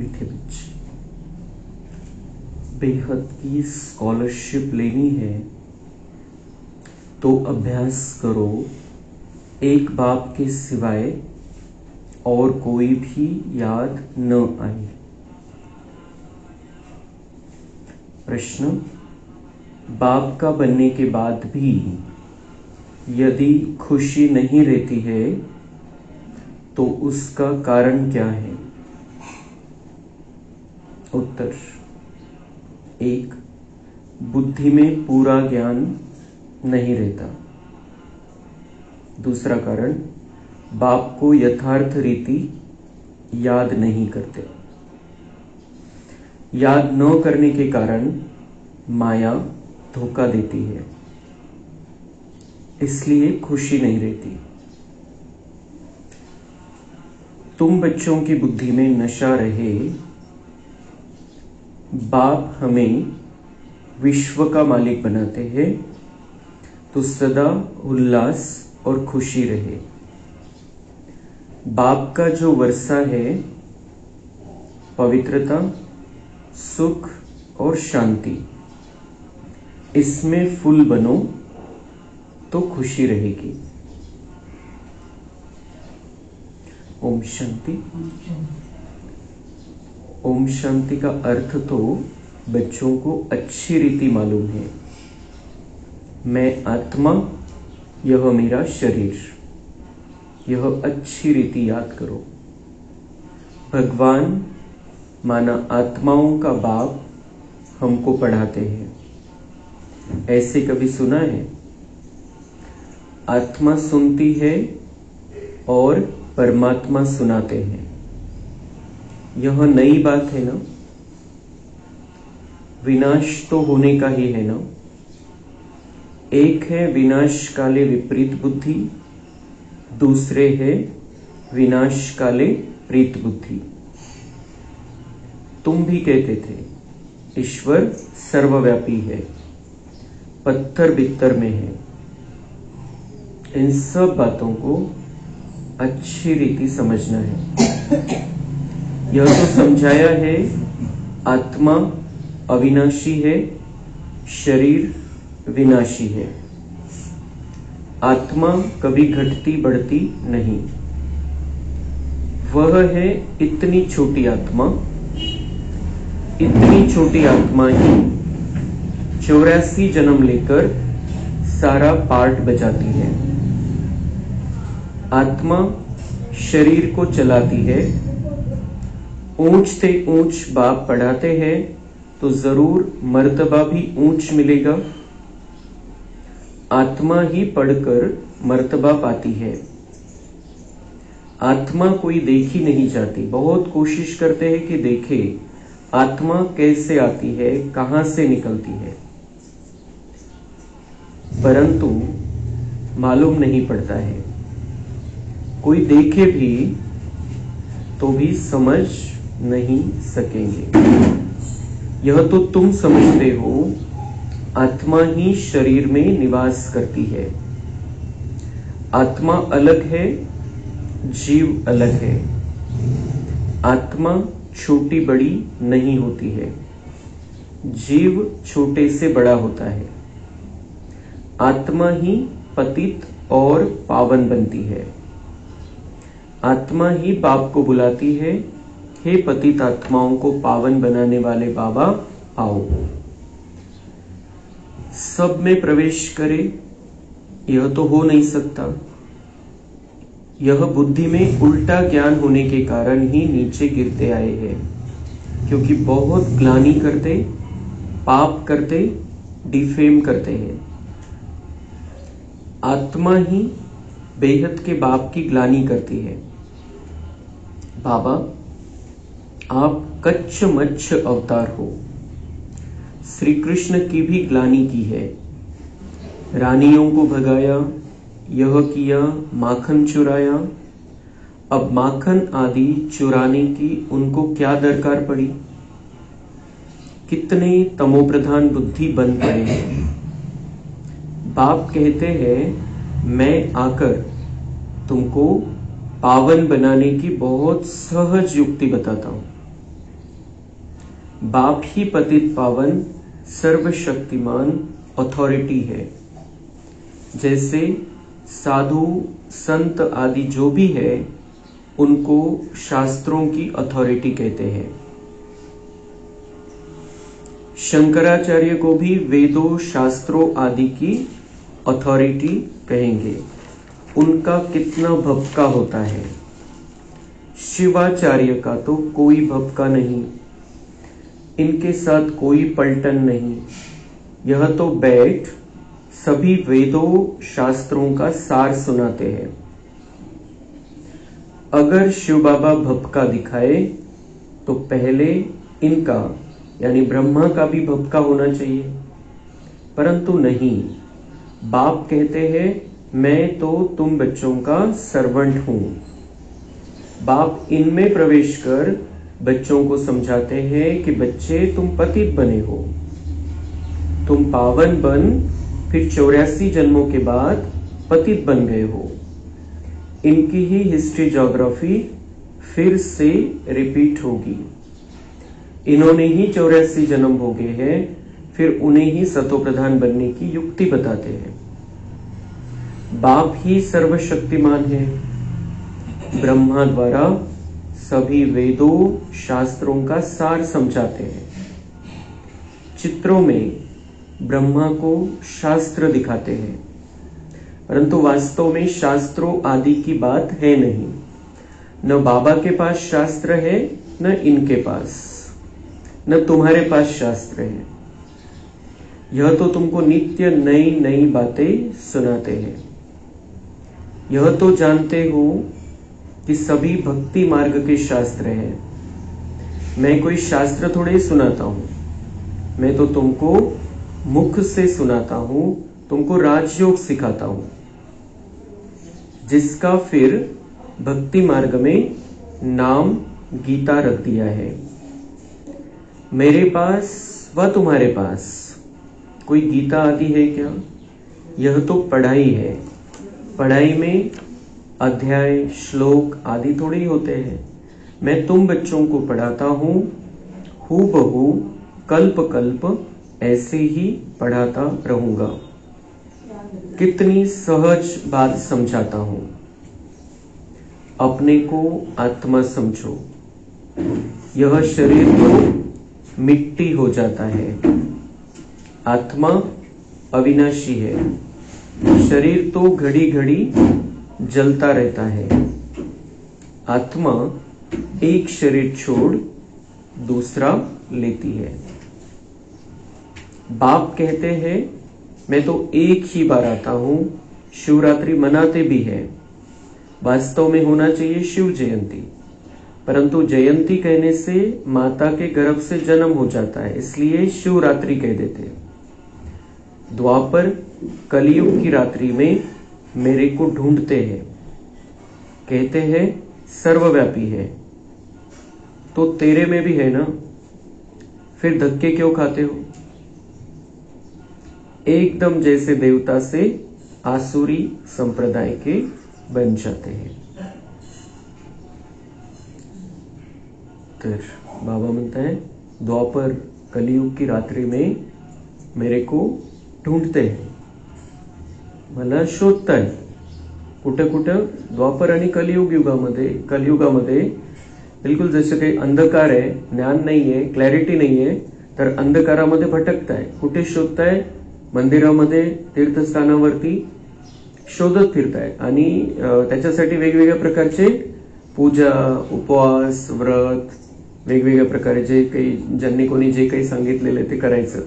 मीठे बच्चे, बेहद की स्कॉलरशिप लेनी है तो अभ्यास करो, एक बाप के सिवाय और कोई भी याद न आए। प्रश्न, बाप का बनने के बाद भी यदि खुशी नहीं रहती है तो उसका कारण क्या है? उत्तर, 1. बुद्धि में पूरा ज्ञान नहीं रहता। दूसरा कारण, बाप को यथार्थ रीति याद नहीं करते। याद न करने के कारण माया धोखा देती है, इसलिए खुशी नहीं रहती। तुम बच्चों की बुद्धि में नशा रहे, बाप हमें विश्व का मालिक बनाते हैं तो सदा उल्लास और खुशी रहे। बाप का जो वर्षा है, पवित्रता, सुख और शांति, इसमें फूल बनो तो खुशी रहेगी। ओम शांति। ओम शांति का अर्थ तो बच्चों को अच्छी रीति मालूम है। मैं आत्मा, यह मेरा शरीर, यह अच्छी रीति याद करो। भगवान माना आत्माओं का बाप हमको पढ़ाते हैं। ऐसे कभी सुना है? आत्मा सुनती है और परमात्मा सुनाते हैं। यह नई बात है ना? विनाश तो होने का ही है ना? एक है विनाश काले विपरीत बुद्धि, दूसरे है विनाश काले प्रीत बुद्धि। तुम भी कहते थे ईश्वर सर्वव्यापी है, पत्थर बित्तर में है। इन सब बातों को अच्छी रीति समझना है। यह तो समझाया है आत्मा अविनाशी है, शरीर विनाशी है। आत्मा कभी घटती बढ़ती नहीं। वह है इतनी छोटी आत्मा, इतनी छोटी आत्मा ही 84 जन्म लेकर सारा पार्ट बजाती है। आत्मा शरीर को चलाती है। ऊंच से ऊंच बाप पढ़ाते हैं तो जरूर मर्तबा भी ऊंच मिलेगा। आत्मा ही पढ़कर मर्तबा पाती है। आत्मा कोई देखी नहीं जाती। बहुत कोशिश करते हैं कि देखे आत्मा कैसे आती है, कहां से निकलती है, परंतु मालूम नहीं पड़ता है। कोई देखे भी तो भी समझ नहीं सकेंगे। यह तो तुम समझते हो, आत्मा ही शरीर में निवास करती है। आत्मा अलग है, जीव अलग है। आत्मा छोटी बड़ी नहीं होती है, जीव छोटे से बड़ा होता है। आत्मा ही पतित और पावन बनती है। आत्मा ही बाप को बुलाती है, हे पतित आत्माओं को पावन बनाने वाले बाबा आओ। सब में प्रवेश करे, यह तो हो नहीं सकता। यह बुद्धि में उल्टा ज्ञान होने के कारण ही नीचे गिरते आए हैं, क्योंकि बहुत ग्लानि करते, पाप करते, डिफेम करते हैं। आत्मा ही बेहद के बाप की ग्लानि करती है। बाबा, आप कच्छ मच्छ अवतार हो। श्री कृष्ण की भी ग्लानि की है। रानियों को भगाया, यह किया, माखन चुराया। अब माखन आदि चुराने की उनको क्या दरकार पड़ी? कितने तमोप्रधान बुद्धि बन पड़े हैं। बाप कहते हैं मैं आकर तुमको पावन बनाने की बहुत सहज युक्ति बताता हूं। बाप ही पतित पावन सर्वशक्तिमान अथॉरिटी है। जैसे साधु संत आदि जो भी है उनको शास्त्रों की अथॉरिटी कहते हैं। शंकराचार्य को भी वेदों शास्त्रों आदि की अथॉरिटी कहेंगे। उनका कितना भपका होता है। शिवाचार्य का तो कोई भपका नहीं, इनके साथ कोई पलटन नहीं। यह तो बैठ सभी वेदों शास्त्रों का सार सुनाते हैं। अगर शिव बाबा भपका दिखाए तो पहले इनका यानी ब्रह्मा का भी भपका होना चाहिए, परंतु नहीं। बाप कहते हैं मैं तो तुम बच्चों का सर्वेंट हूं। बाप इनमें प्रवेश कर बच्चों को समझाते हैं कि बच्चे तुम पतित बने हो, तुम पावन बन फिर 84 जन्मों के बाद पतित बन गए हो। इनकी ही हिस्ट्री ज्योग्राफी फिर से रिपीट होगी। इन्होंने ही 84 जन्म भोगे हैं, फिर उन्हें ही सतो प्रधान बनने की युक्ति बताते हैं। बाप ही सर्वशक्तिमान है। ब्रह्मा द्वारा सभी वेदों शास्त्रों का सार समझाते हैं। चित्रों में ब्रह्मा को शास्त्र दिखाते हैं, परंतु वास्तव में शास्त्रों आदि की बात है नहीं। न बाबा के पास शास्त्र है, न इनके पास, न तुम्हारे पास शास्त्र है। यह तो तुमको नित्य नई नई बातें सुनाते हैं। यह तो जानते हो कि सभी भक्ति मार्ग के शास्त्र हैं। मैं कोई शास्त्र थोड़े ही सुनाता हूं, मैं तो तुमको मुख से सुनाता हूं, तुमको राजयोग सिखाता हूं, जिसका फिर भक्ति मार्ग में नाम गीता रख दिया है। मेरे पास व तुम्हारे पास कोई गीता आदि है क्या? यह तो पढ़ाई है। पढ़ाई में अध्याय श्लोक आदि थोड़े ही होते हैं। मैं तुम बच्चों को पढ़ाता हूं, हूबहू कल्प कल्प ऐसे ही पढ़ाता रहूंगा। कितनी सहज बात समझाता हूं। अपने को आत्मा समझो। यह शरीर तो मिट्टी हो जाता है, आत्मा अविनाशी है। शरीर तो घड़ी घड़ी जलता रहता है। आत्मा एक शरीर छोड़ दूसरा लेती है। बाप कहते हैं मैं तो एक ही बार आता हूं। शिवरात्रि मनाते भी है। वास्तव में होना चाहिए शिव जयंती, परंतु जयंती कहने से माता के गर्भ से जन्म हो जाता है, इसलिए शिवरात्रि कह देते हैं। द्वापर कलयुग की रात्रि में मेरे को ढूंढते हैं, कहते हैं सर्वव्यापी है, तो तेरे में भी है ना, फिर धक्के क्यों खाते हो? एकदम जैसे देवता से आसुरी संप्रदाय के बन जाते हैं। तर बाबा म्हणता है द्वापर कलियुग की रात्रि में मेरे को ढूंढते हैं, मला शोधताय। कुठं कुठं द्वापर आणि कलियुगामध्ये बिलकुल जसं काही अंधकार आहे, ज्ञान नाहीये, क्लॅरिटी नाहीये, तर अंधकारामध्ये भटकताय। कुठे शोधताय? मंदिरामध्ये तीर्थस्थानावरती शोधत फिरताय आणि त्याच्यासाठी वेगवेगळ्या प्रकारचे पूजा उपवास व्रत वेगवेगळ्या प्रकारे जे काही ज्यांनी कोणी जे काही सांगितलेले ते करायचं,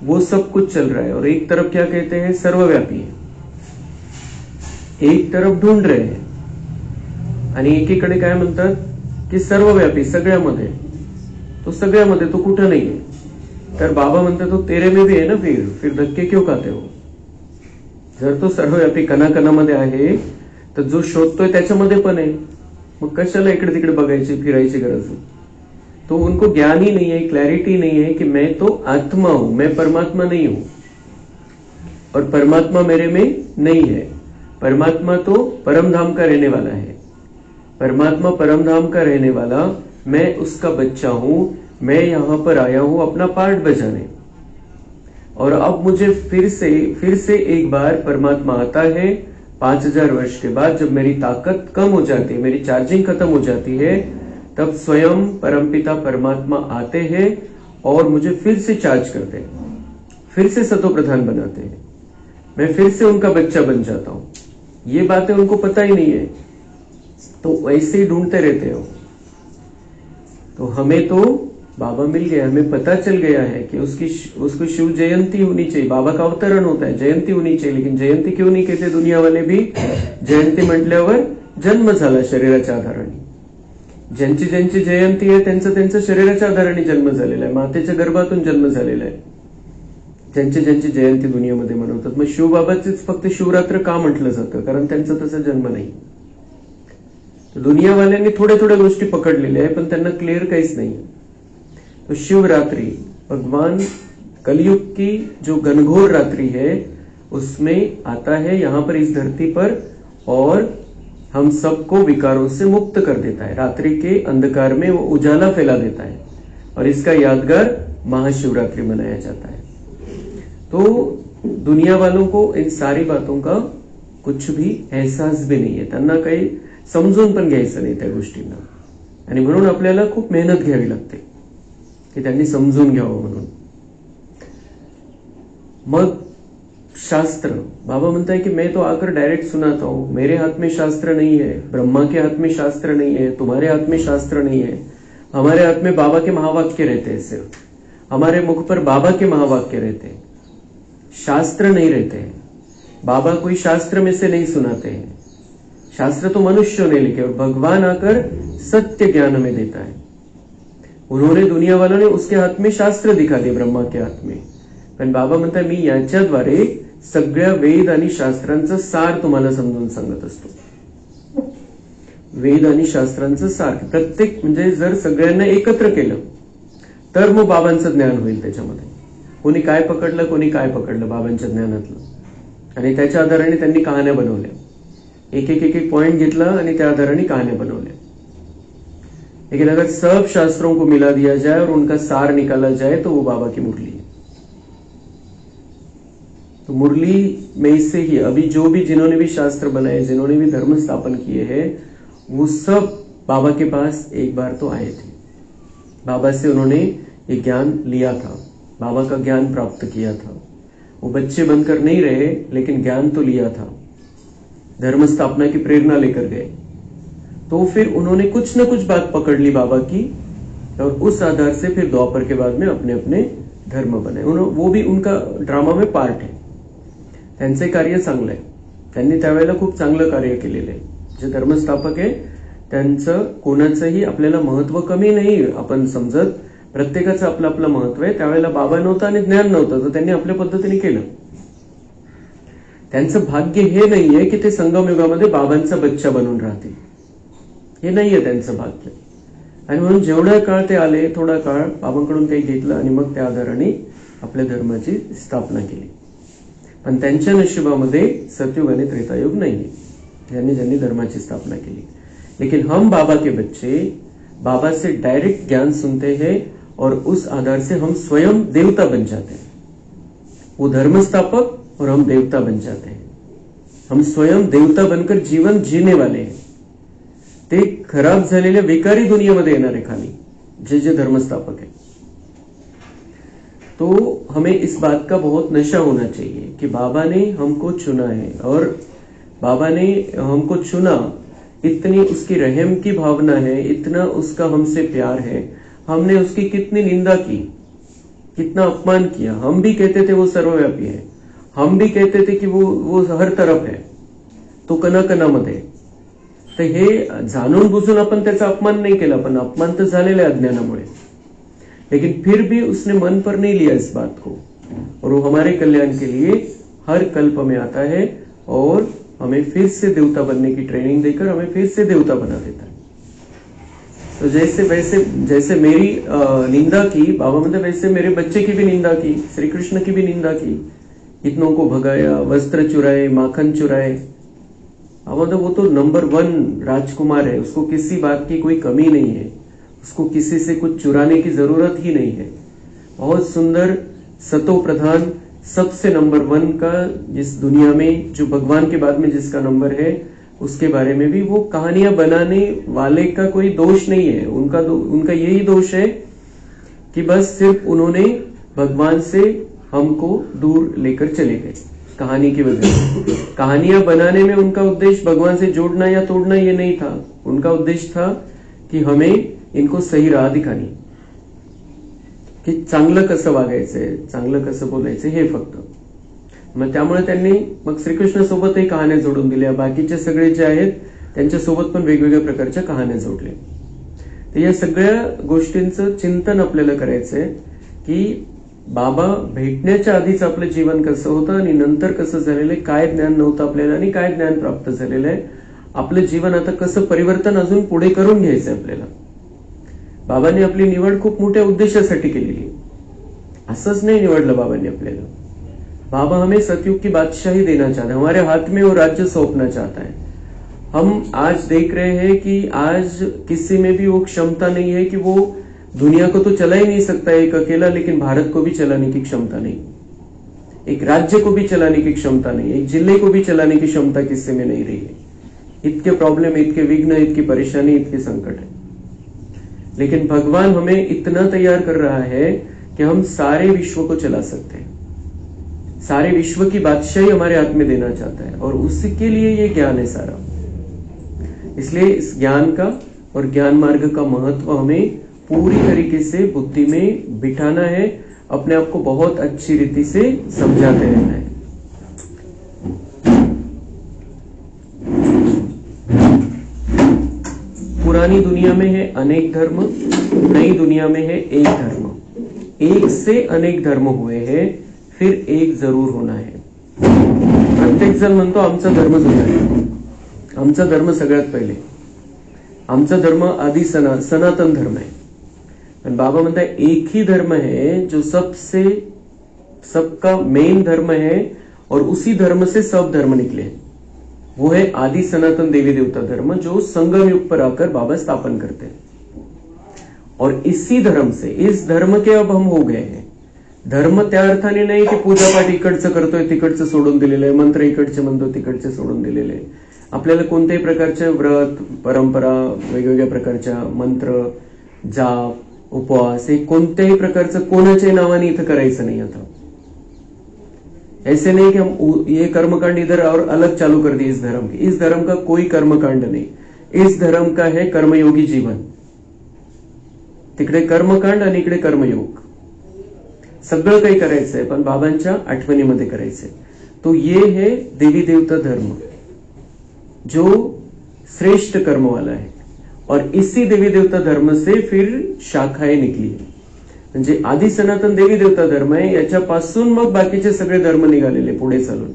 वो सब कुछ चल रहा है। और एक तरफ क्या कहते हैं? सर्वव्यापी है। एक तरफ ढूंढ रहे हैं आणि एकीकडे काय म्हणतात की सर्वव्यापी सगळ्यामध्ये, तो सगळ्यामध्ये तो कुठं नाहीये। तर बाबा म्हणतात तो तेरे में भी है ना, फिर धक्के क्यों खाते हो? जर तो सर्वव्यापी कणाकणामध्ये आहे तर जो शोधतोय त्याच्यामध्ये पण आहे, मग कशाला इकडे तिकडे बघायची फिरायची गरज है? तो उनको ज्ञान ही नहीं है, क्लैरिटी नहीं है कि मैं तो आत्मा हूं, मैं परमात्मा नहीं हूं और परमात्मा मेरे में नहीं है। परमात्मा तो परम धाम का रहने वाला है। परमात्मा परम धाम का रहने वाला, मैं उसका बच्चा हूं। मैं यहां पर आया हूं अपना पार्ट बजाने, और अब मुझे फिर से एक बार परमात्मा आता है 5000 वर्ष के बाद, जब मेरी ताकत कम हो जाती है, मेरी चार्जिंग खत्म हो जाती है, तब स्वयं परमपिता परमात्मा आते हैं और मुझे फिर से चार्ज करते हैं, फिर से सतो प्रधान बनाते हैं, मैं फिर से उनका बच्चा बन जाता हूं। ये बातें उनको पता ही नहीं है, तो ऐसे ही ढूंढते रहते हो। तो हमें तो बाबा मिल गया, हमें पता चल गया है कि उसको शिव जयंती होनी चाहिए, बाबा का अवतरण होता है, जयंती होनी चाहिए। लेकिन जयंती क्यों नहीं कहते दुनिया वाले भी? जयंती म्हटल्यावर जन्म झाला शरीराच्या आधाराने, ज्यांची ज्यांची जयंती आहे त्यांचं शरीराच्या आधाराने जन्म झालेला आहे, मातेच्या गर्भातून जन्म झालेला आहे, ज्यांची ज्यांची जयंती दुनियामध्ये मनवतात। मग शिवबाबाचीच फक्त शिवरात्र का म्हटलं जातं? कारण त्यांचा तसा जन्म नाही। दुनियावाल्यांनी थोड्या थोड्या गोष्टी पकडलेल्या आहे, पण त्यांना क्लिअर काहीच नाही। तो शिवरात्रि भगवान कलयुग की जो घनघोर रात्रि है उसमें आता है यहाँ पर इस धरती पर, और हम सबको विकारों से मुक्त कर देता है। रात्रि के अंधकार में वो उजाला फैला देता है, और इसका यादगार महाशिवरात्रि मनाया जाता है। तो दुनिया वालों को इन सारी बातों का कुछ भी एहसास भी नाही आहे, त्यांना काही समजून पण घ्यायचं नाही त्या गोष्टींना, आणि म्हणून आपल्याला खूप मेहनत घ्यावी लागते की त्यांनी समजून घ्यावं म्हणून। मग शास्त्र, बाबा म्हणता है कि मैं तो आकर डायरेक्ट सुनाता हूं, मेरे हाथ में शास्त्र नहीं है, ब्रह्मा के हाथ में शास्त्र नहीं है, तुम्हारे हाथ में शास्त्र नहीं है, हमारे हाथ में बाबा के महावाक्य रहते हैं, सिर्फ हमारे मुख पर बाबा के महावाक्य रहते हैं, शास्त्र नहीं रहते हैं। बाबा कोई शास्त्र में से नहीं सुनाते हैं, शास्त्र तो मनुष्यों ने लिखे, और भगवान आकर सत्य ज्ञान हमें देता है। उन्होंने, दुनिया वालों ने उसके हाथ में शास्त्र दिखा दिए, ब्रह्मा के हात में, पण बाबा म्हणतात मी याच्याद्वारे सगळ्या वेद आणि शास्त्रांचं सार तुम्हाला समजून सांगत असतो। वेद आणि शास्त्रांचं सार प्रत्येक, म्हणजे जर सगळ्यांना एकत्र केलं तर मग बाबांचं ज्ञान होईल त्याच्यामध्ये। कोणी काय पकडलं, कोणी काय पकडलं बाबांच्या ज्ञानातलं, आणि त्याच्या आधाराने त्यांनी कहाण्या बनवल्या, एक एक पॉइंट घेतला आणि त्या आधाराने कहाण्या बनवल्या। लेकिन अगर सब शास्त्रों को मिला दिया जाए और उनका सार निकाला जाए तो वो बाबा की मुरली है। तो मुरली में से ही अभी जो भी, जिन्होंने भी शास्त्र बनाए, जिन्होंने भी धर्म स्थापन किए हैं, वो सब बाबा के पास एक बार तो आए थे, बाबा से उन्होंने ये ज्ञान लिया था, बाबा का ज्ञान प्राप्त किया था। वो बच्चे बनकर नहीं रहे, लेकिन ज्ञान तो लिया था, धर्म स्थापना की प्रेरणा लेकर गए। तो फिर उन्होंने कुछ न कुछ बात पकड़ ली बाबा की, और उस आधार से फिर द्वापर के बाद में अपने अपने धर्म बनाए। वो भी उनका ड्रामा में पार्ट है, त्यांचे कार्य चांगलं आहे, त्यांनी त्यावेळेला खूप चांगलं कार्य केलेलं आहे। जे धर्मस्थापक आहे त्यांचं कोणाचंही आपल्याला महत्व कमी नाही आपण समजत, प्रत्येकाचं आपलं आपलं महत्व आहे। त्यावेळेला बाबा नव्हता आणि ज्ञान नव्हतं, तर त्यांनी आपल्या पद्धतीने केलं। त्यांचं भाग्य हे नाहीये की ते संगमयुगामध्ये बाबांचा बच्चा बनून राहतील, हे नाहीये त्यांचं भाग्य। आणि म्हणून जेवढा काळ ते आले, थोडा काळ बाबांकडून काही घेतलं आणि मग त्या आधाराने आपल्या धर्माची स्थापना केली। पण त्यांच्या नशिबामध्ये सतयुग आणि त्रेतायुग नाहीये, ज्यांनी ज्यांनी धर्माची स्थापना केली। लेकिन हम बाबा के बच्चे बाबा से डायरेक्ट ज्ञान सुनते हैं, और उस आधार से हम स्वयं देवता बन जाते हैं। वो धर्मस्थापक और हम देवता बन जाते हैं। हम स्वयं देवता बनकर जीवन जीने वाले हैं। ते खराब झालेल्या विकारी दुनियामध्ये येणार आहे खाली, जे जे धर्मस्थापक है। तो हमें इस बात का बहुत नशा होना चाहिए कि बाबा ने हमको चुना है, और बाबा ने हमको चुना, इतनी उसकी रहम की भावना है, इतना उसका हमसे प्यार है। हमने उसकी कितनी निंदा की, कितना अपमान किया। हम भी कहते थे वो सर्वव्यापी है, हम भी कहते थे कि वो हर तरफ है, तो कणाकणामध्ये। तर हे जाणून बुजून आपण त्याचा अपमान नाही केला, पण अपमान तर झालेला आहे अज्ञानामुळे। लेकिन फिर भी उसने मन पर नहीं लिया इस बात को, और वो हमारे कल्याण के लिए हर कल्प में आता है, और हमें फिर से देवता बनने की ट्रेनिंग देकर हमें फिर से देवता बना देता है। तो जैसे मेरी निंदा की बाबा, मतलब वैसे मेरे बच्चे की भी निंदा की, श्री कृष्ण की भी निंदा की, इतनों को भगाया, वस्त्र चुराए, माखन चुराए। अब मतलब वो तो नंबर 1 राजकुमार है, उसको किसी बात की कोई कमी नहीं है। उसको किसी से कुछ चुराने की जरूरत ही नहीं है। बहुत सुंदर सतो प्रधान सबसे नंबर 1 का जिस दुनिया में, जो भगवान के बाद में जिसका नंबर है, उसके बारे में भी वो कहानियां बनाने वाले का कोई दोष नहीं है। उनका यही दोष है कि बस सिर्फ उन्होंने भगवान से हमको दूर लेकर चले गए कहानी की वजह से। कहानियां बनाने में उनका उद्देश्य भगवान से जोड़ना या तोड़ना ये नहीं था। उनका उद्देश्य था की हमें इनको सही राह दिखानी, की चांगलं कसं वागायचंय, चांगलं कसं बोलायचं, हे फक्त। मग त्यामुळे त्यांनी मग श्रीकृष्ण सोबतही कहाण्या जोडून दिल्या, बाकीचे सगळे जे आहेत त्यांच्यासोबत पण वेगवेगळ्या प्रकारच्या कहाण्या जोडल्या। तर या सगळ्या गोष्टींचं चिंतन आपल्याला करायचंय की बाबा भेटण्याच्या आधीच आपलं जीवन कसं होतं आणि नंतर कसं झालेलं आहे, काय ज्ञान नव्हतं आपल्याला आणि काय ज्ञान प्राप्त झालेलं आहे, आपलं जीवन आता कसं परिवर्तन अजून पुढे करून घ्यायचंय आपल्याला। बाबांनी आपली निवड खूप मोठ्या उद्देशासाठी केलेली, असंच नाही निवडलं बाबांनी आपल्याला। बाबा हमें सतयुग की बादशाही देना चाहता है, हमारे हाथ में वो राज्य सौंपना चाहता है। हम आज देख रहे हैं कि आज किसी में भी वो क्षमता नहीं है कि वो दुनिया को तो चला ही नहीं सकता एक अकेला, लेकिन भारत को भी चलाने की क्षमता नहीं, एक राज्य को भी चलाने की क्षमता नहीं, एक जिले को भी चलाने की क्षमता किसी में नहीं रही है। इतके प्रॉब्लम, इतके विघ्न, इतकी परेशानी, इतके संकट है, लेकिन भगवान हमें इतना तैयार कर रहा है कि हम सारे विश्व को चला सकते हैं, सारे विश्व की बादशाही हमारे हाथ में देना चाहता है, और उसके लिए ये ज्ञान है सारा। इसलिए इस ज्ञान का और ज्ञान मार्ग का महत्व हमें पूरी तरीके से बुद्धि में बिठाना है, अपने आप को बहुत अच्छी रीति से समझाते रहना है। पुरानी दुनिया में है अनेक धर्म, नई दुनिया में है एक धर्म। एक से अनेक धर्म हुए हैं, फिर एक जरूर होना है। प्रत्येक जण म्हणतो आमचा धर्म जुना आहे, आमचा धर्म सगळ्यात पहिले, आमचा धर्म आदि सनातन धर्म है। पण बाबा म्हणता एक ही धर्म है जो सबका मेन धर्म है, और उसी धर्म से सब धर्म निकले। वो है आदि सनातन देवी देवता धर्म, जो संगम युग पर आकर बाबा स्थापन करते हैं। और इसी धर्म से, इस धर्म के अब हम हो गए हैं। धर्म त्या अर्थाने नाही की पूजापाठ इकडचं करतोय तिकडचं सोडून दिलेलं आहे, मंत्र इकडचे म्हणतो तिकडचे सोडून दिलेले आहे। आपल्याला कोणत्याही प्रकारचे व्रत, परंपरा, वेगवेगळ्या प्रकारच्या मंत्र, जाप, उपवास हे कोणत्याही प्रकारचं कोणाच्याही नावाने इथं करायचं नाही। आता ऐसे नहीं कि हम ये कर्मकांड इधर और अलग चालू कर दिए इस धर्म के। इस धर्म का कोई कर्मकांड नहीं, इस धर्म का है कर्मयोगी जीवन। तिकडे कर्मकांड आणि इकडे कर्मयोग, सगळं काही करायचंय पण बाबांच्या आठवणीमध्ये करायचंय। तो ये है देवी देवता धर्म जो श्रेष्ठ कर्म वाला है, और इसी देवी देवता धर्म से फिर शाखाएं निकली है। म्हणजे आदि सनातन देवी देवता धर्म आहे, याच्यापासून मग बाकीचे सगळे धर्म निघालेले पुढे चालून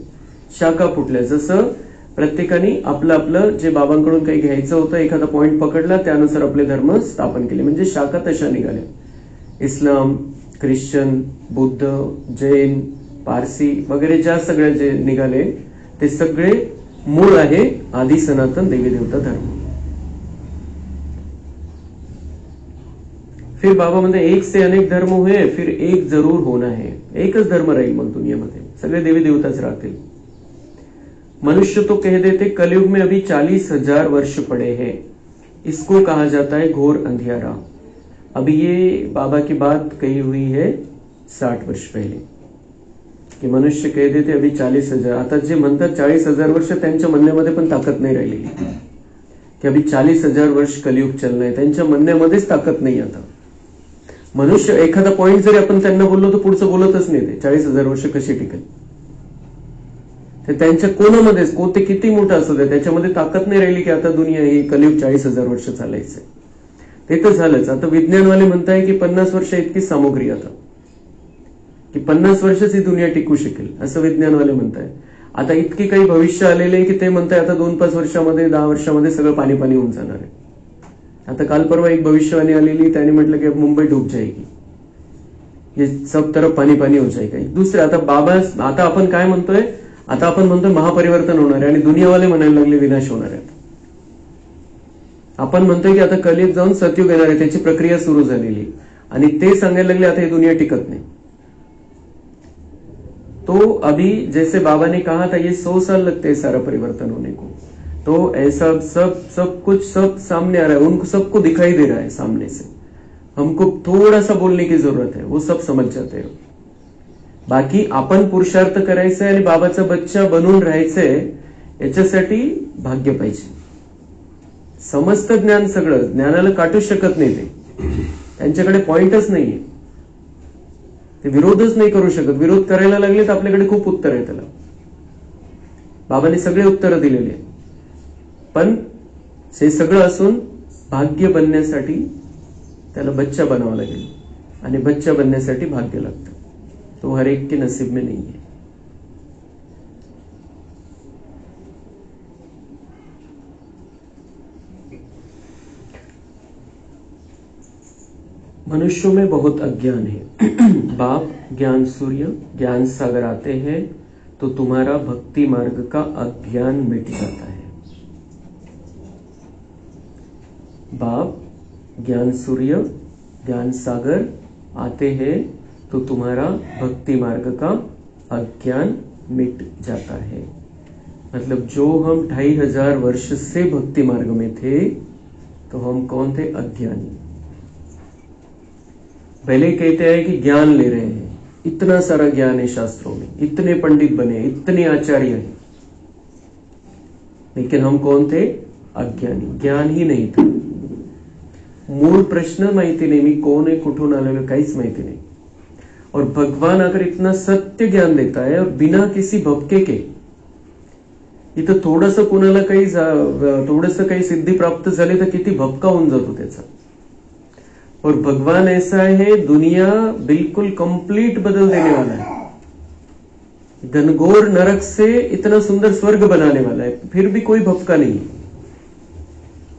शाखा फुटल्या। जसं प्रत्येकाने आपलं आपलं जे बाबांकडून काही घ्यायचं होतं, एखादा पॉइंट पकडला, त्यानुसार आपले धर्म स्थापन केले, म्हणजे शाखा तशा निघाल्या। इस्लाम, ख्रिश्चन, बुद्ध, जैन, पारसी वगैरे ज्या सगळ्या जे निघाले ते सगळे मूळ आहे आदि सनातन देवी देवता धर्म। फिर बाबा म्हणते एक से अनेक धर्म हुए, फिर एक जरूर होना है। एकच धर्म राहील मग दुनियामध्ये, सगळे देवी देवताच राहतील। मनुष्य तो कह देते कलयुग में अभी 40,000 वर्ष पड़े हैं, इसको कहा जाता है घोर अंधियारा। अभी ये बाबा की बात कही हुई है 60 वर्ष पहले, की मनुष्य कह देते अभी 40,000। आता जे म्हणतात 40,000 वर्ष, त्यांच्या म्हणण्यामध्ये पण ताकद नाही राहिलेली की अभी 40,000 वर्ष कलियुग चलना है, त्यांच्या म्हणण्यामध्येच ताकद नाही। आता मनुष्य एखादा पॉइंट जरी आपण त्यांना बोललो तर पुढचं बोलतच नाही, ते 40,000 वर्ष कशी टिकेल। ते त्यांच्या कोणामध्येच, कोणते किती मोठं असू दे, त्याच्यामध्ये ताकद नाही राहिली की आता दुनिया ही कलियुग 40,000 वर्ष चालायचंय। ते तर झालंच। आता विज्ञानवाले म्हणताय की 50 वर्ष इतकी सामग्री, आता की 50 वर्षच ही दुनिया टिकू शकेल, असं विज्ञानवाले म्हणताय। आता इतकी काही भविष्य आलेले आहे की ते म्हणताय आता 2-5 वर्षामध्ये, 10 वर्षामध्ये सगळं पाणी पाणी होऊन जाणार आहे। आता काल परवा एक भविष्यवाणी आलेली, त्याने म्हटलं की मुंबई डूब जाएगी, ये सब तरफ पाणी पाणी हो जाएगा। दुसरं आता बाबा, आता आपण काय म्हणतोय, आता आपण म्हणतोय महापरिवर्तन होणार आहे, आणि दुनियावाले म्हणायला लागले विनाश होणार आहे। आपण म्हणतोय की आता कलियुग जाऊन सतयुग येणार आहे, त्याची प्रक्रिया सुरू झालेली आणि ते सांगायला लागले आता ही दुनिया टिकत नहीं। तो अभी जैसे बाबा ने कहा था ये 100 साल लगते हैं सारा परिवर्तन होने को, तो ऐसा सब कुछ सब सामने आ रहा है, उनको सबको दिखाई दे रहा है सामने से। हमको थोड़ा सा बोलने की जरूरत है, वो सब समझ जाते हैं। बाकी आपण पुरुषार्थ करायचंय आणि बाबाचा बच्चा बनून राहायचंय, याच्यासाठी भाग्य पाहिजे। समस्त ज्ञान सगळं, ज्ञानाला काटू शकत नाही ते, त्यांच्याकडे पॉइंटच नाहीये, ते विरोधच नाही करू शकत। विरोध करायला लागले तर आपल्याकडे खूप उत्तर आहे त्याला, बाबांनी सगळे उत्तर दिलेले, पण हे सगळं असून भाग्य बनण्यासाठी त्याला बच्चा बनावा लागेल आणि बच्चा बनण्यासाठी भाग्य लागतं, तो हर एक के नसीब में नहीं है। मनुष्यों में बहुत अज्ञान है। बाप ज्ञान सूर्य ज्ञान सागर आते हैं तो तुम्हारा भक्ति मार्ग का अज्ञान मिट जाता है। बाप ज्ञान सूर्य ज्ञान सागर आते हैं तो तुम्हारा भक्ति मार्ग का अज्ञान मिट जाता है। मतलब जो हम 2500 वर्ष से भक्ति मार्ग में थे तो हम कौन थे? अज्ञानी। पहले कहते हैं कि ज्ञान ले रहे हैं, इतना सारा ज्ञान है शास्त्रों में, इतने पंडित बने, इतने आचार्य हैं, लेकिन हम कौन थे? अज्ञानी, ज्ञान ही नहीं था। मूल प्रश्न माहिती नहीं, मी कौन है, कुठून आलेलो, काहीच माहिती नहीं। और भगवान अगर इतना सत्य ज्ञान देता है और बिना किसी भपके के, इथं थोडंसं कुणाला थोडंसं काही सिद्धी प्राप्त झाली तर किती भपका होऊन जातो त्याचा। और भगवान ऐसा है, दुनिया बिल्कुल कंप्लीट बदल देने वाला है, घनघोर नरक से इतना सुंदर स्वर्ग बनाने वाला है, फिर भी कोई भपका नहीं है।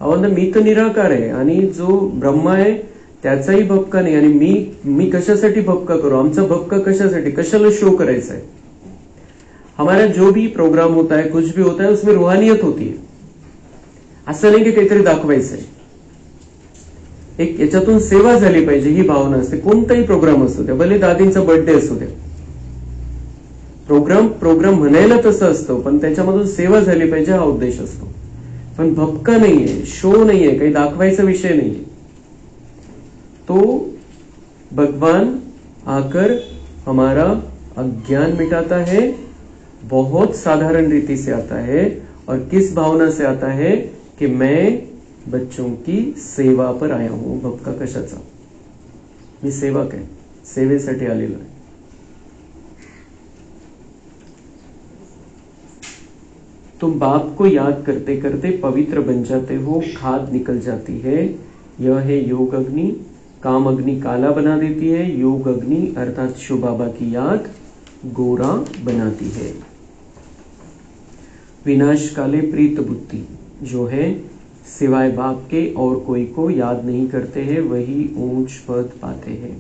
अवंत मी तर निराकार आहे आणि जो ब्रह्मा आहे त्याचाही भपका नाही, आणि मी कशासाठी भपका करू? आमचा भपका कशासाठी, कशाला शो करायचा है? हमारा जो भी प्रोग्राम होता है, कुछ भी होता है, उसमें रूहानियत होती है, असं नाही की काहीतरी दाखवायचंय। एक याच्यातून सेवा झाली पाहिजे ही भावना असते। कोणताही प्रोग्राम असू द्या, भले दादींचा बर्थडे असू द्या, प्रोग्राम म्हणायला तसं असतं, पण त्याच्यामधून सेवा झाली पाहिजे हा उद्देश असतो। पण भपका नाहीये, शो नाहीये, काही दाखवायचा विषय नाहीये। तो भगवान आकर हमारा अज्ञान मिटाता है, बहुत साधारण रीति से आता है, और किस भावना से आता है कि मैं बच्चों की सेवा पर आया हूं। भपका कशाचा? मी सेवक आहे, सेवेसाठी आलेलो आहे। तुम बाप को याद करते करते पवित्र बन जाते हो, खाद निकल जाती है। यह है योग अग्नि। काम अग्नि काला बना देती है, योग अग्नि अर्थात शिव बाबा की याद गोरा बनाती है। विनाश काले प्रीत बुद्धि, जो है सिवाय बाप के और कोई को याद नहीं करते हैं, वही ऊंच पद पाते हैं।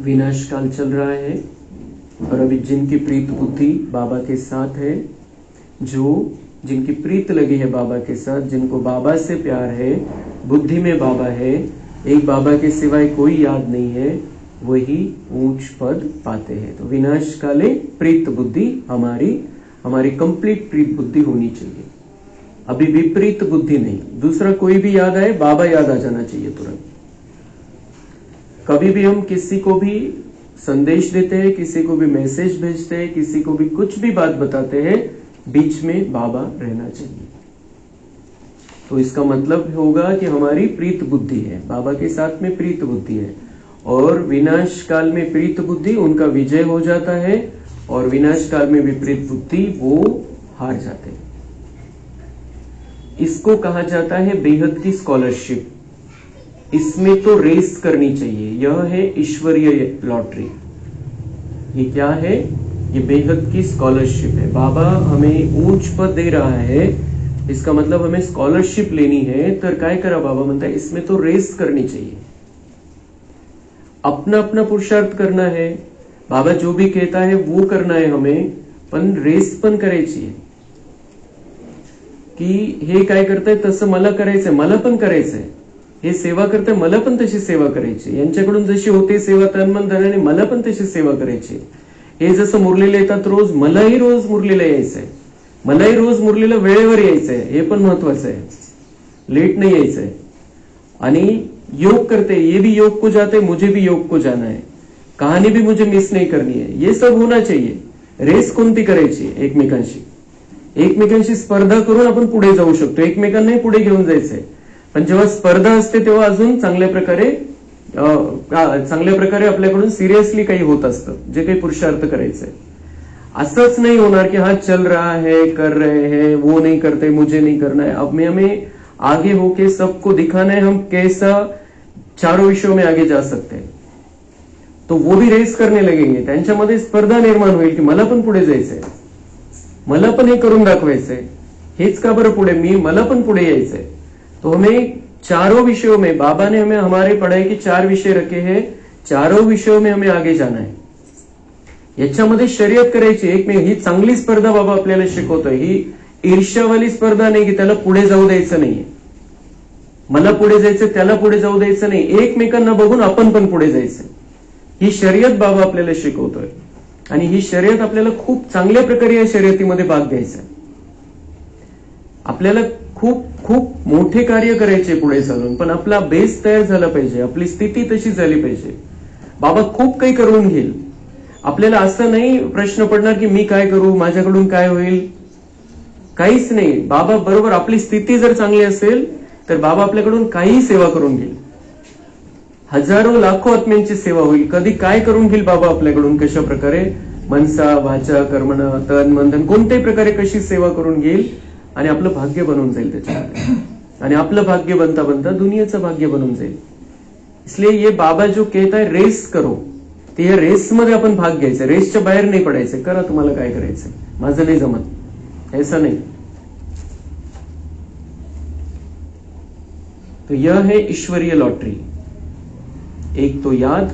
विनाश काल चल रहा है और अभी जिनकी प्रीत बुद्धि बाबा के साथ है, जो जिनकी प्रीत लगी है बाबा के साथ, जिनको बाबा से प्यार है, बुद्धि में बाबा है, एक बाबा के सिवाय कोई याद नहीं है, वही ऊंच पद पाते हैं। तो विनाश काले प्रीत बुद्धि हमारी कंप्लीट प्रीत बुद्धि होनी चाहिए। अभी विपरीत बुद्धि नहीं, दूसरा कोई भी याद आए, बाबा याद आ जाना चाहिए तुरंत। कभी भी हम किसी को भी संदेश देते हैं, किसी को भी मैसेज भेजते हैं, किसी को भी कुछ भी बात बताते हैं, बीच में बाबा रहना चाहिए। तो इसका मतलब होगा कि हमारी प्रीत बुद्धि है, बाबा के साथ में प्रीत बुद्धि है, और विनाश काल में प्रीत बुद्धि उनका विजय हो जाता है, और विनाश काल में विपरीत बुद्धि वो हार जाते हैं। इसको कहा जाता है बेहद की स्कॉलरशिप। इसमें तो रेस करनी चाहिए, यह है ईश्वरीय लॉटरी। ये क्या है? ये बेहद की स्कॉलरशिप है। बाबा हमें ऊंच पद दे रहा है, इसका मतलब हमें स्कॉलरशिप लेनी है। तर काय करा बाबा म्हणता है, इसमें तो रेस करनी चाहिए, अपना अपना पुरुषार्थ करना है। बाबा जो भी कहता है वो करना है हमें, पण रेस पण करायची आहे। की हे काय करताय तसं मला करायचंय, मला पण करायचंय, हे सेवा करताय मला पण तशी सेवा करायची, यांच्याकडून जशी होते सेवा तन मन धनाने मला पण तशी सेवा करायची, हे जसं मुरलीला येतात रोज मलाही रोज मुरलीला यायचंय, मलाही रोज मुरलीला वेळेवर यायचंय, हे पण महत्वाचं आहे, लेट नाही यायचंय. आणि योग करते, ये भी योग को जाते, मुझे भी योग को जाना है, कहानी भी मुझे मिस नहीं करनी है, ये सब होना चाहिए. रेस कोणती करायची? एकमेकांशी स्पर्धा करून आपण पुढे जाऊ शकतो, एकमेकांनाही पुढे घेऊन जायचंय. पण जेव्हा स्पर्धा असते तेव्हा अजून चांगल्या प्रकारे आपल्याकडून सिरियसली काही होत असतं, जे काही पुरुषार्थ करायचंय. असंच नाही होणार की हा चल रहा है, कर रहे हैं, वो नहीं करते, मुझे नहीं करना है, अब हमें आगे होके सबको दिखाना है हम कैसा चारों विषयों में आगे जा सकते हैं. तो वो भी रेस करने लगेंगे, त्यांच्यामध्ये स्पर्धा निर्माण होईल की मला पण पुढे जायचंय, मला पण हे करून दाखवायचंय, हेच का बरं पुढे, मला पण पुढे यायचंय. तो हमें चारों विषयों में, बाबा ने हमें हमारे पढ़ाई के 4 विषय रखे हैं, चारों विषयों में हमें आगे जाना है. याच्यामध्ये शर्यत करायची एकमेक, ही चांगली स्पर्धा बाबा आपल्याला शिकवतोय. ही ईर्ष्यावाली स्पर्धा नाही की त्याला पुढे जाऊ द्यायचं नाहीये, मला पुढे जायचं त्याला पुढे जाऊ द्यायचं नाही, एकमेकांना बघून आपण पण पुढे जायचं. ही शर्यत बाबा आपल्याला शिकवतोय. आणि ही शर्यत आपल्याला खूप चांगल्या प्रकारे या शर्यतीमध्ये भाग घ्यायचा. आपल्याला खूप खूप मोठे कार्य करायचे पुढे चालून, पण आपला बेस तयार झाला पाहिजे, आपली स्थिती तशी झाली पाहिजे. बाबा खूप काही करून घेईल, आपल्याला असं नाही प्रश्न पडणार की मी काय करू, माझ्याकडून काय होईल, काहीच नाही. बाबा बरोबर आपली स्थिती जर चांगली असेल तर बाबा आपल्याकडून काही सेवा करून घेईल, हजारो लाखो आत्म्यांची सेवा होईल. कधी काय करून घेईल बाबा आपल्याकडून, कशा प्रकारे, मनसा वाचा कर्मणा तन मन धन, कोणत्याही प्रकारे कशी सेवा करून घेईल आणि आपलं भाग्य बनून जाईल त्याच्यामध्ये. आणि आपलं भाग्य बनता बनता दुनियेचं भाग्य बनून जाईल. इसलिए ये बाबा जो कहता है रेस करो, ते या रेसमध्ये आपण भाग घ्यायचा, रेसच्या बाहेर नाही पडायचं. करा तुम्हाला काय करायचं, माझं नाही जमत, ऐसा नहीं. तो यह है ईश्वरीय लॉटरी. एक तो याद,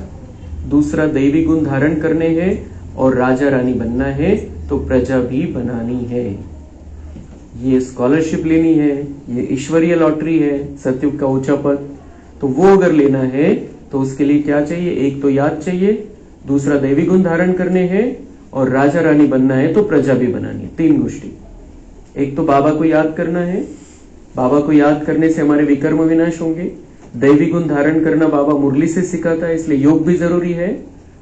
दूसरा दैवी गुण धारण करने हैं और राजा रानी बनना है, तो प्रजा भी बनानी है. ये स्कॉलरशिप लेनी है, ये ईश्वरीय लॉटरी है, सतयुग का ऊंचा पद. तो वो अगर लेना है तो उसके लिए क्या चाहिए? एक तो याद चाहिए, दूसरा दैवी गुण धारण करने हैं और राजा रानी बनना है, तो प्रजा भी बनानी है. 3 गोष्टी. एक तो बाबा को याद करना है, बाबा को याद करने से हमारे विकर्म विनाश होंगे. दैवी गुण धारण करना बाबा मुरली से सिखाता है, इसलिए योग भी जरूरी है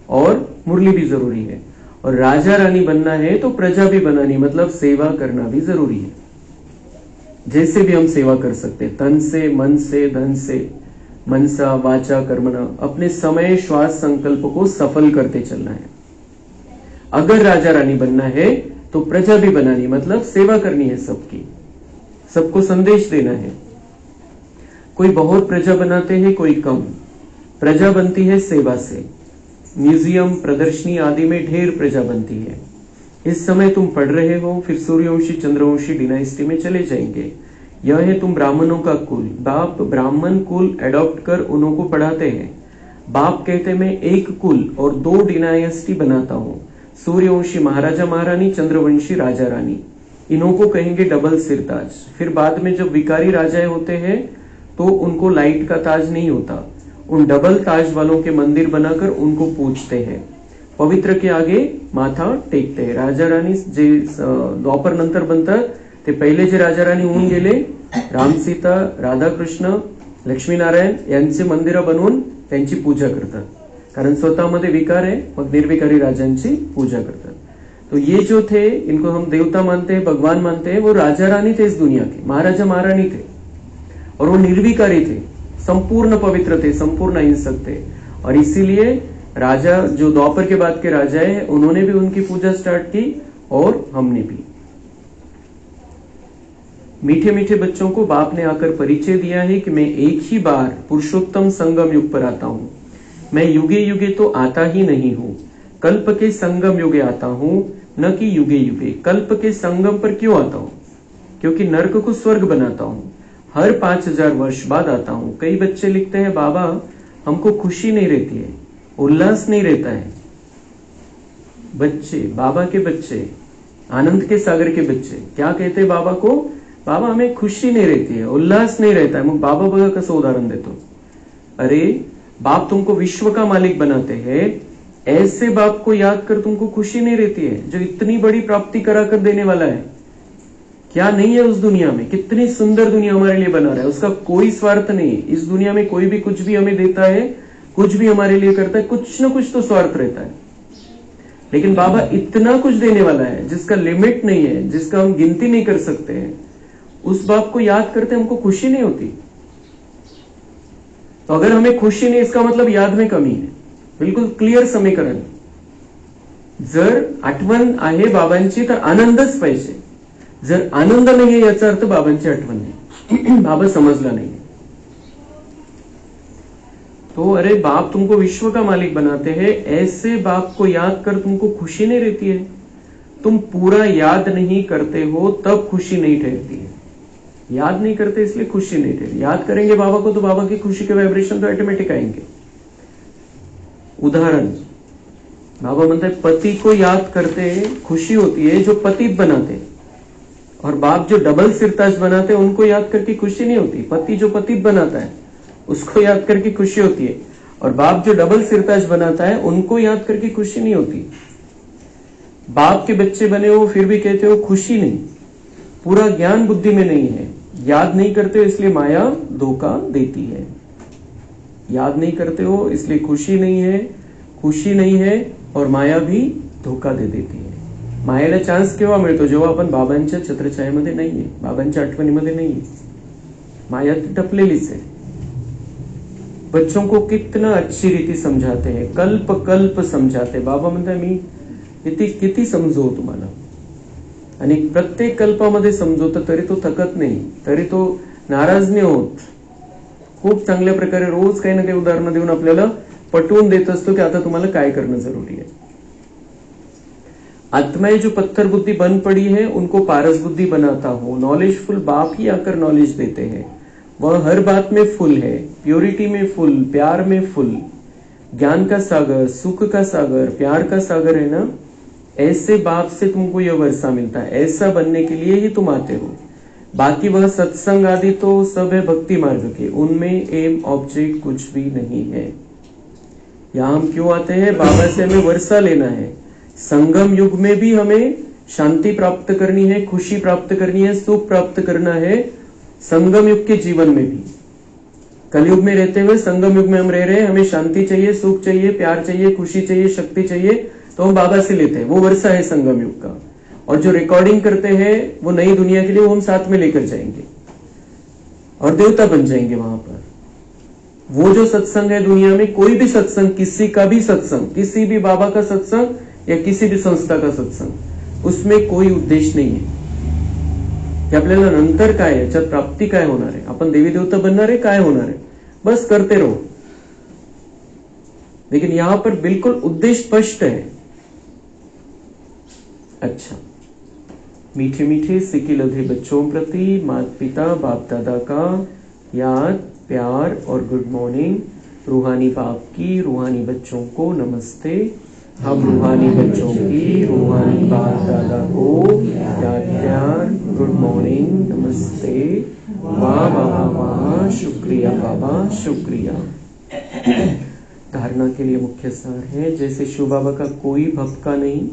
और मुरली भी जरूरी है. और राजा रानी बनना है तो प्रजा भी बनानी, मतलब सेवा करना भी जरूरी है. जैसे भी हम सेवा कर सकते, तन से, मन से, धन से, मनसा वाचा कर्मणा, अपने समय श्वास संकल्प को सफल करते चलना है. अगर राजा रानी बनना है तो प्रजा भी बनानी, मतलब सेवा करनी है सबकी, सबको संदेश देना है. कोई बहुत प्रजा बनाते हैं, कोई कम. प्रजा बनती है सेवा से. म्यूजियम, प्रदर्शनी आदि में ढेर प्रजा बनती है. इस समय तुम पढ़ रहे हो, फिर सूर्यवंशी चंद्रवंशी डिनाइस्टी में चले जाएंगे. यह है तुम ब्राह्मणों का कुल. बाप ब्राह्मण कुल एडॉप्ट कर उन्हों को पढ़ाते हैं. बाप कहते मैं एक कुल और 2 डिनाइस्टी बनाता हूँ, सूर्यवंशी महाराजा महारानी, चंद्रवंशी राजा रानी. इन्हों को कहेंगे डबल सिर ताज. फिर बाद में जब विकारी राजाएं होते हैं तो उनको लाइट का ताज नहीं होता, उन डबल ताज वालों के मंदिर बनाकर उनको पूजते हैं. पवित्र के आगे माथा टेकते हैं. राजा राणी जे द्वापर नंतर बनतात ते पहिले जे राजा राणी होऊन गेले, राम सीता, राधाकृष्ण, लक्ष्मीनारायण यांचे मंदिर बनवून त्यांची पूजा करतात, कारण स्वतःमध्ये विकार है. मग निर्विकारी राजांची पूजा करतात. तो ये जो थे, इनको हम देवता मानते हैं, भगवान मानते हैं, वो राजा रानी थे इस दुनिया के, महाराजा महारानी थे. और वो निर्विकारी थे, संपूर्ण पवित्र थे, संपूर्ण अहिंसक थे. और इसीलिए राजा जो द्वापर के बाद के राजा है, उन्होंने भी उनकी पूजा स्टार्ट की और हमने भी. मीठे मीठे बच्चों को बाप ने आकर परिचय दिया है कि मैं एक ही बार पुरुषोत्तम संगम युग पर आता हूं. मैं युगे युगे तो आता ही नहीं हूं, कल्प के संगम युगे आता हूं, न कि युगे युगे. कल्प के संगम पर क्यों आता हूं? क्योंकि नर्क को स्वर्ग बनाता हूं. हर 5000 वर्ष बाद आता हूं. कई बच्चे लिखते हैं बाबा हमको खुशी नहीं रहती है, उल्लास नहीं रहता है. बच्चे, बाबा के बच्चे, आनंद के सागर के बच्चे क्या कहते हैं बाबा को? बाबा हमें खुशी नहीं रहती है, उल्लास नहीं रहता है, मग बाबा बघा कसं उदाहरण देतो. अरे बाप तुमको विश्व का मालिक बनाते हैं, ऐसे बाप को याद कर तुमको खुशी नहीं रहती है जो इतनी बड़ी प्राप्ति करा कर देने वाला है. क्या नहीं है उस दुनिया में, कितनी सुंदर दुनिया हमारे लिए बना रहा है, उसका कोई स्वार्थ नहीं. इस दुनिया में कोई भी कुछ भी हमें देता है, कुछ भी हमारे लिए करता है, कुछ ना कुछ तो स्वार्थ रहता है. लेकिन बाबा इतना कुछ देने वाला है जिसका लिमिट नहीं है, जिसका हम गिनती नहीं कर सकते हैं. उस बाप को याद करते हमको खुशी नहीं होती. तो अगर हमें खुशी नहीं, इसका मतलब याद में कमी है. बिल्कुल क्लिअर समीकरण. जर आठवण आहे बाबांची तर आनंदच पाहिजे. जर आनंद नाहीये याचा अर्थ बाबांची आठवण नाही. बाबा समजला नाही. तो अरे बाप तुमको विश्व का मालिक बनाते हैं, ऐसे बाप को याद कर तुमको खुशी नहीं रहती है. तुम पूरा याद नहीं करते हो तब खुशी नहीं ठहरती है. याद नहीं करते इसलिए खुशी नहीं ठहरती. याद करेंगे बाबा को तो बाबा की खुशी के वाइब्रेशन तो ऑटोमेटिक आएंगे. उदाहरण, बाबा म्हणते पति को याद करते खुशी होती है जो पतित बनाते, और बाप जो डबल सिरताज बनाते हैं उनको याद करके खुशी नहीं होती. पति जो पतित बनाता है उसको याद करके खुशी होती है, और बाप जो डबल सिरताज बनाता है उनको याद करके खुशी नहीं होती. बाप के बच्चे बने हो फिर भी कहते हो खुशी नहीं. पूरा ज्ञान बुद्धि में नहीं है. याद नहीं करते हो इसलिए माया धोखा देती है. याद नहीं करते हो इसलिए खुशी नहीं है, खुशी नहीं है और माया भी धोका दे देती है. मायेला चान्स केव्हा मिळतो, जेव्हा आपण बाबांच्या छत्रछायेमध्ये नाहीये, बाबांच्या आठवणीमध्ये नाहीये. माया टपलेलीच है. बच्चों को कितना अच्छी रीति समझाते हैं, कल्प कल्प समझाते. बाबा म्हणतात मी किती समजवू तुम्हाला, आणि प्रत्येक कल्पामध्ये समजवतो तरी तो थकत नाही, तरी तो नाराज नाही होत. खूप चांगल्या प्रकारे रोज काही ना काही उदाहरणं देऊन आपल्याला पटवून देत असतो की आता तुम्हाला काय करणं जरुरी है. आत्माएं जो पत्थर बुद्धि बन पड़ी है उनको पारस बुद्धि बनाता हो. नॉलेजफुल बाप ही आकर नॉलेज देते हैं. वह हर बात में फुल है, प्योरिटी में फुल, प्यार में फुल, ज्ञान का सागर, सुख का सागर, प्यार का सागर है ना. ऐसे बाप से तुमको यह वर्षा मिलता है. ऐसा बनने के लिए ही तुम आते हो. बाकी वह सत्संग आदि तो सब है भक्ति मार्ग के, उनमें एम ऑब्जेक्ट कुछ भी नहीं है. यहां हम क्यों आते हैं? बाबा से हमें वर्षा लेना है. संगम युग में भी हमें शांति प्राप्त करनी है, खुशी प्राप्त करनी है, सुख प्राप्त करना है. संगम युग के जीवन में भी, कलयुग में रहते हुए संगम युग में हम रह रहे हैं. हमें शांति चाहिए, सुख चाहिए, प्यार चाहिए, खुशी चाहिए, शक्ति चाहिए, तो हम बाबा से लेते हैं. वो वर्षा है संगम युग का. और जो रिकॉर्डिंग करते हैं वो नई दुनिया के लिए वो हम साथ में लेकर जाएंगे और देवता बन जाएंगे वहां पर. वो जो सत्संग है दुनिया में, कोई भी सत्संग, किसी का भी सत्संग, किसी भी बाबा का सत्संग या किसी भी संस्था का सत्संग, उसमें कोई उद्देश्य नहीं है की आपल्याला नंतर काय, याच्यात प्राप्ती काय होणार आहे, आपण देवी देवता बनणार आहे, काय होणार आहे, बस करते रहो. लेकिन यहां पर बिल्कुल उद्देश्य स्पष्ट है. अच्छा, मीठे मीठे सिके लधे बच्चों प्रति माता पिता बाप दादा का याद, प्यार और गुड मॉर्निंग. रूहानी बाप की रूहानी बच्चों को नमस्ते. हम रूहानी बच्चों की रूहानी बाप दादा को याद, प्यार, गुड मॉर्निंग, नमस्ते. वाह वाह वाह, शुक्रिया बाबा, शुक्रिया. धारणा के लिए मुख्य सार है, जैसे शिव बाबा का कोई भक्त का नहीं,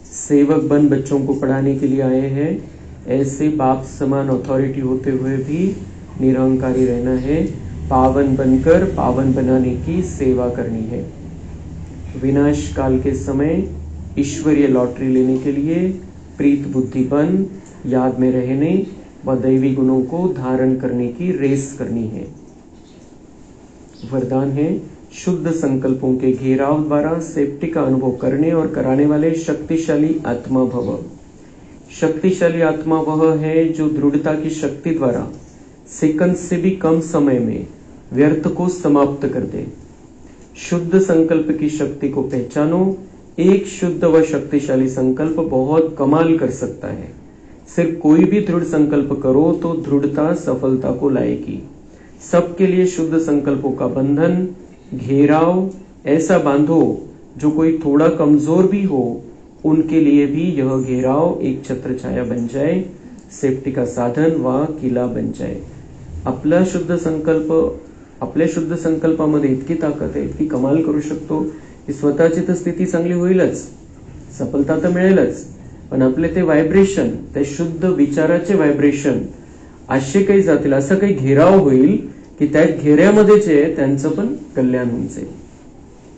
सेवक बन बच्चों को पढ़ाने के लिए आए हैं, ऐसे बाप समान अथॉरिटी होते हुए भी निरहंकारी रहना है. पावन बनकर पावन बनाने की सेवा करनी है. विनाश काल के समय ईश्वरीय लॉटरी लेने के लिए प्रीत बुद्धि बन याद में रहने व दैवी गुणों को धारण करने की रेस करनी है. वरदान है, शुद्ध संकल्पों के घेराव द्वारा सेफ्टी का अनुभव करने और कराने वाले शक्तिशाली आत्मा भव. शक्तिशाली आत्मा वह है जो दृढ़ता की शक्ति द्वारा सेकंड से भी कम समय में व्यर्थ को समाप्त कर दे. शुद्ध संकल्प की शक्ति को पहचानो. एक शुद्ध व शक्तिशाली संकल्प बहुत कमाल कर सकता है. सिर्फ कोई भी दृढ़ संकल्प करो तो दृढ़ता सफलता को लाएगी. सबके लिए शुद्ध संकल्पों का बंधन, घेराव ऐसा बांधो जो कोई थोड़ा कमजोर भी हो उनके लिए भी यह घेराव एक छत्र छाया बन जाए. सेफ्टी का साधन वा किला बन जाए. आपला आपल्या शुद्ध संकल्पामध्ये इतकी ताकद आहे, इतकी कमाल करू शकतो की स्वतःची तर स्थिती चांगली होईलच, सफलता तर मिळेलच, पण आपले ते व्हायब्रेशन, ते शुद्ध विचाराचे व्हायब्रेशन असे काही जातील, असं काही घेराव होईल की त्या घेऱ्यामध्ये जे आहे त्यांचं पण कल्याण होऊन जाईल.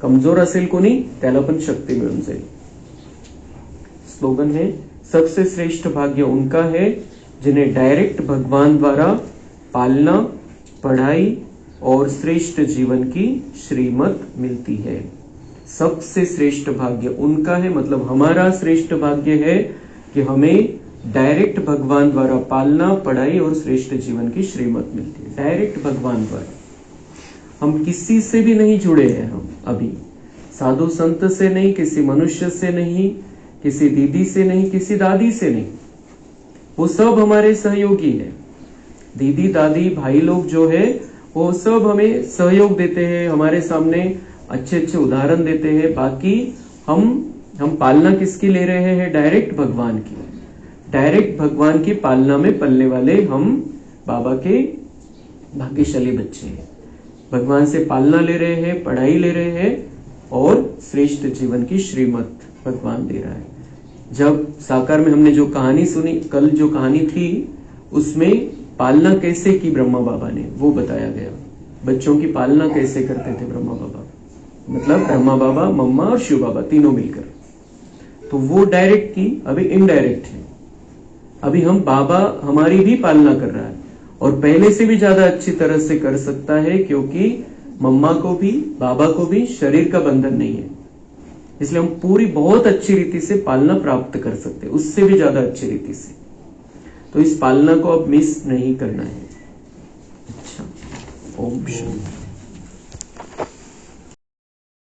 कमजोर असेल कोणी त्याला पण शक्ती मिळून जाईल. स्लोगन है, सबसे श्रेष्ठ भाग्य उनका है जिन्हें डायरेक्ट भगवान द्वारा पालना, पढ़ाई और श्रेष्ठ जीवन की श्रीमत मिलती है. सबसे श्रेष्ठ भाग्य उनका है, मतलब हमारा श्रेष्ठ भाग्य है कि हमें डायरेक्ट भगवान द्वारा पालना, पढ़ाई और श्रेष्ठ जीवन की श्रीमत मिलती है. डायरेक्ट भगवान द्वारा, हम किसी से भी नहीं जुड़े हैं. हम अभी साधु संत से नहीं, किसी मनुष्य से नहीं, किसी दीदी से नहीं, किसी दादी से नहीं, वो सब हमारे सहयोगी है. दीदी, दादी, भाई लोग जो है वो सब हमें सहयोग देते हैं, हमारे सामने अच्छे अच्छे उदाहरण देते हैं. बाकी हम पालना किसकी ले रहे हैं? डायरेक्ट भगवान की. डायरेक्ट भगवान की पालना में पलने वाले हम बाबा के भाग्यशाली बच्चे हैं. भगवान से पालना ले रहे हैं, पढ़ाई ले रहे हैं और श्रेष्ठ जीवन की श्रीमत भगवान दे रहा है. जब साकार में हमने जो कहानी सुनी, कल जो कहानी थी, उसमें पालना कैसे की ब्रह्मा बाबा ने वो बताया गया. बच्चों की पालना कैसे करते थे ब्रह्मा बाबा, मतलब ब्रह्मा बाबा, मम्मा और शिव बाबा तीनों मिलकर. तो वो डायरेक्ट की, अभी इनडायरेक्ट है. अभी हम बाबा हमारी भी पालना कर रहा है और पहले से भी ज्यादा अच्छी तरह से कर सकता है, क्योंकि मम्मा को भी बाबा को भी शरीर का बंधन नहीं है. इसलिए हम पूरी बहुत अच्छी रीति से पालना प्राप्त कर सकते हैं, उससे भी ज्यादा अच्छी रीति से. तो इस पालना को अब मिस नहीं करना है. अच्छा, ओम शांति.